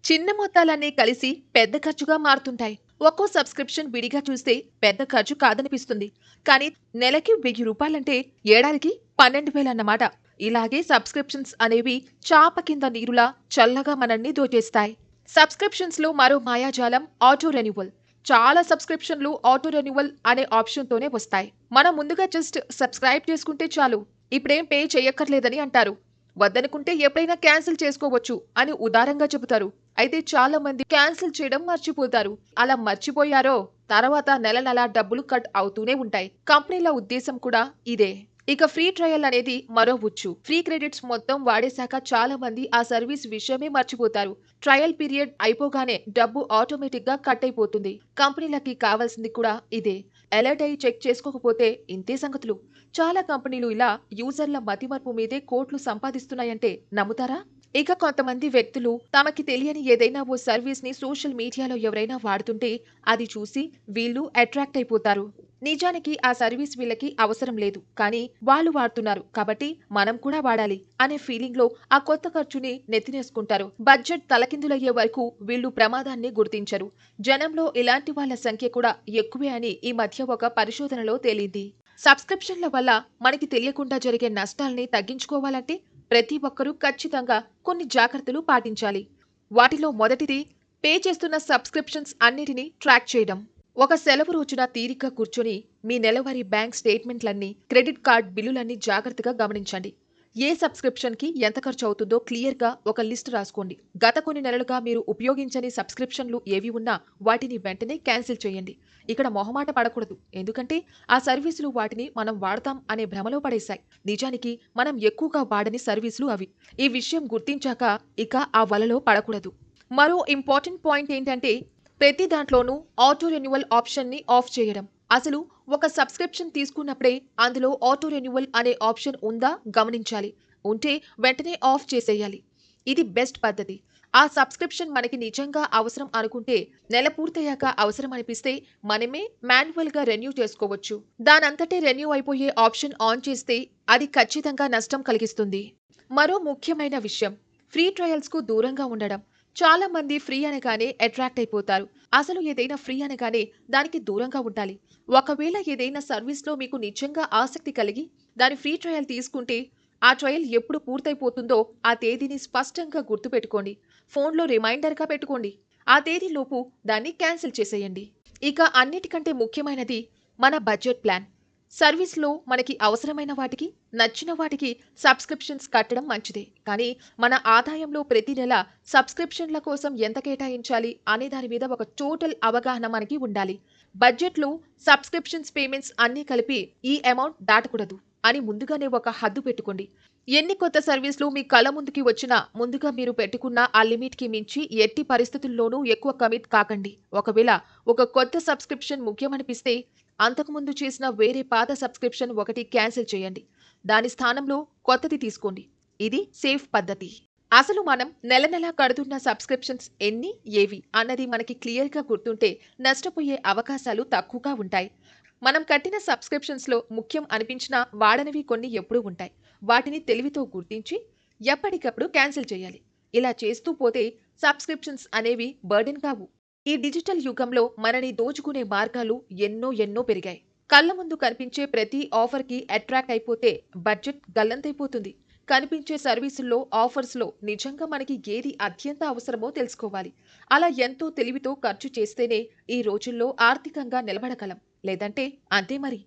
చిన్న మొత్తాలన్నీ కలిసి పెద్ద ఖర్చుగా మారుతుంటాయి. ఒక్కో సబ్స్క్రిప్షన్ విడిగా చూస్తే పెద్ద ఖర్చు కాదనిపిస్తుంది. కానీ నెలకి రూ. 1000 ఏడాదికి 12,000 అన్నమాట. ఇలాగే సబ్స్క్రిప్షన్స్ అనేవి చాప కింద నీరులా చల్లగా మనల్ని దోచేస్తాయి. సబ్స్క్రిప్షన్స్ లో మరో మాయాజాలం ఆటో రెన్యువల్. చాలా సబ్స్క్రిప్షన్లు ఆటో రెన్యువల్ అనే ఆప్షన్ తోనే వస్తాయి. మనం ముందుగా జస్ట్ సబ్స్క్రైబ్ చేసుకుంటే చాలు, ఇప్పుడేం పే చేయక్కర్లేదని అంటారు. వద్దనుకుంటే ఎప్పుడైనా క్యాన్సిల్ చేసుకోవచ్చు అని ఉదారంగా చెబుతారు. అయితే చాలా మంది క్యాన్సిల్ చేయడం మర్చిపోతారు. అలా మర్చిపోయారో తర్వాత నెల నెల డబ్బులు కట్ అవుతూనే ఉంటాయి. కంపెనీల ఉద్దేశం కూడా ఇదే. ఇక ఫ్రీ ట్రయల్ అనేది మరో ఉచ్చు. ఫ్రీ క్రెడిట్స్ మొత్తం వాడేశాక చాలా మంది ఆ సర్వీస్ విషయమే మర్చిపోతారు. ట్రయల్ పీరియడ్ అయిపోగానే డబ్బు ఆటోమేటిక్ గా కట్ అయిపోతుంది. కంపెనీలకి కావాల్సింది కూడా ఇదే. అలర్ట్ అయి చెక్ చేసుకోకపోతే ఇంతే సంగతులు. చాలా కంపెనీలు ఇలా యూజర్ల మతిమరుపు మీదే కోట్లు సంపాదిస్తున్నాయంటే నమ్ముతారా? ఇక కొంతమంది వ్యక్తులు తమకి తెలియని ఏదైనా ఓ సర్వీస్ ని సోషల్ మీడియాలో ఎవరైనా వాడుతుంటే అది చూసి వీళ్ళు అట్రాక్ట్ అయిపోతారు. నిజానికి ఆ సర్వీస్ వీళ్ళకి అవసరం లేదు, కానీ వాళ్ళు వాడుతున్నారు కాబట్టి మనం కూడా వాడాలి అనే ఫీలింగ్ లో ఆ కొత్త ఖర్చుని నెత్తినేసుకుంటారు. బడ్జెట్ తలకిందులయ్యే వరకు వీళ్ళు ప్రమాదాన్ని గుర్తించరు. జనంలో ఇలాంటి వాళ్ళ సంఖ్య కూడా ఎక్కువే అని ఈ మధ్య ఒక పరిశోధనలో తేలింది. సబ్స్క్రిప్షన్ల వల్ల మనకి తెలియకుండా జరిగే నష్టాల్ని తగ్గించుకోవాలంటే ప్రతి ఒక్కరూ ఖచ్చితంగా కొన్ని జాగ్రత్తలు పాటించాలి. వాటిలో మొదటిది, పే చేస్తున్న సబ్స్క్రిప్షన్స్ అన్నిటినీ ట్రాక్ చేయడం. ఒక సెలవు రోజున తీరిగ్గా కూర్చొని మీ నెలవారీ బ్యాంక్ స్టేట్మెంట్లన్నీ, క్రెడిట్ కార్డ్ బిల్లులన్నీ జాగ్రత్తగా గమనించండి. ఏ సబ్స్క్రిప్షన్కి ఎంత ఖర్చు అవుతుందో క్లియర్గా ఒక లిస్ట్ రాసుకోండి. గత కొన్ని నెలలుగా మీరు ఉపయోగించని సబ్స్క్రిప్షన్లు ఏవి ఉన్నా వాటిని వెంటనే క్యాన్సిల్ చేయండి. ఇక్కడ మొహమాట పడకూడదు, ఎందుకంటే ఆ సర్వీసులు వాటిని మనం వాడతాం అనే భ్రమలో పడేశాయి. నిజానికి మనం ఎక్కువగా వాడని సర్వీసులు అవి. ఈ విషయం గుర్తించాక ఇక ఆ వలలో పడకూడదు. మరో ఇంపార్టెంట్ పాయింట్ ఏంటంటే ప్రతి దాంట్లోనూ ఆటో రెన్యువల్ ఆప్షన్ని ఆఫ్ చేయడం. అసలు ఒక సబ్స్క్రిప్షన్ తీసుకున్నప్పుడే అందులో ఆటో రెన్యువల్ అనే ఆప్షన్ ఉందా గమనించాలి. ఉంటే వెంటనే ఆఫ్ చేసేయాలి. ఇది బెస్ట్ పద్ధతి. ఆ సబ్స్క్రిప్షన్ మనకి నిజంగా అవసరం అనుకుంటే నెల పూర్తయ్యాక అవసరం అనిపిస్తే మనమే మాన్యువల్గా రెన్యూ చేసుకోవచ్చు. దానంతటే రెన్యూ అయిపోయే ఆప్షన్ ఆన్ చేస్తే అది ఖచ్చితంగా నష్టం కలిగిస్తుంది. మరో ముఖ్యమైన విషయం, ఫ్రీ ట్రయల్స్ కు దూరంగా ఉండడం. చాలా మంది ఫ్రీ అనగానే అట్రాక్ట్ అయిపోతారు. అసలు ఏదైనా ఫ్రీ అనగానే దానికి దూరంగా ఉండాలి. ఒకవేళ ఏదైనా సర్వీస్లో మీకు నిజంగా ఆసక్తి కలిగి దాని ఫ్రీ ట్రయల్ తీసుకుంటే ఆ ట్రయల్ ఎప్పుడు పూర్తయిపోతుందో ఆ తేదీని స్పష్టంగా గుర్తుపెట్టుకోండి. ఫోన్లో రిమైండర్గా పెట్టుకోండి. ఆ తేదీలోపు దాన్ని క్యాన్సిల్ చేసేయండి. ఇక అన్నిటికంటే ముఖ్యమైనది మన బడ్జెట్ ప్లాన్. సర్వీస్లో మనకి అవసరమైన వాటికి, నచ్చిన వాటికి సబ్స్క్రిప్షన్స్ కట్టడం మంచిదే. కానీ మన ఆదాయంలో ప్రతి నెల సబ్స్క్రిప్షన్ల కోసం ఎంత కేటాయించాలి అనే దాని మీద ఒక టోటల్ అవగాహన మనకి ఉండాలి. బడ్జెట్లో సబ్స్క్రిప్షన్స్ పేమెంట్స్ అన్నీ కలిపి ఈ అమౌంట్ దాటకూడదు అని ముందుగానే ఒక హద్దు పెట్టుకోండి. ఎన్ని కొత్త సర్వీసులు మీ కళ్ళ ముందుకి వచ్చినా ముందుగా మీరు పెట్టుకున్న ఆ లిమిట్కి మించి ఎట్టి పరిస్థితుల్లోనూ ఎక్కువ కమిట్ కాకండి. ఒకవేళ ఒక కొత్త సబ్స్క్రిప్షన్ ముఖ్యమనిపిస్తే అంతకుముందు చేసిన వేరే పాత సబ్స్క్రిప్షన్ ఒకటి క్యాన్సిల్ చేయండి. దాని స్థానంలో కొత్తది తీసుకోండి. ఇది సేఫ్ పద్ధతి. అసలు మనం నెల నెలా కడుతున్న సబ్స్క్రిప్షన్స్ ఎన్ని, ఏవి అన్నది మనకి క్లియర్గా గుర్తుంటే నష్టపోయే అవకాశాలు తక్కువగా ఉంటాయి. మనం కట్టిన సబ్స్క్రిప్షన్స్లో ముఖ్యం అనిపించినా వాడనివి కొన్ని ఎప్పుడూ ఉంటాయి. వాటిని తెలివితో గుర్తించి ఎప్పటికప్పుడు క్యాన్సిల్ చేయాలి. ఇలా చేస్తూ పోతే సబ్స్క్రిప్షన్స్ అనేవి బర్డెన్ కావు. ఈ డిజిటల్ యుగంలో మనని దోచుకునే మార్గాలు ఎన్నో ఎన్నో పెరిగాయి. కళ్ళ ముందు కనిపించే ప్రతి ఆఫర్‌కి అట్రాక్ట్ అయిపోతే బడ్జెట్ గల్లంతైపోతుంది. కనిపించే సర్వీసుల్లో, ఆఫర్స్‌లో నిజంగా మనకి ఏది అత్యంత అవసరమో తెలుసుకోవాలి. అలా ఎంతో తెలివితో ఖర్చు చేస్తేనే ఈ రోజుల్లో ఆర్థికంగా నిలబడగలం. లేదంటే అంతే మరి.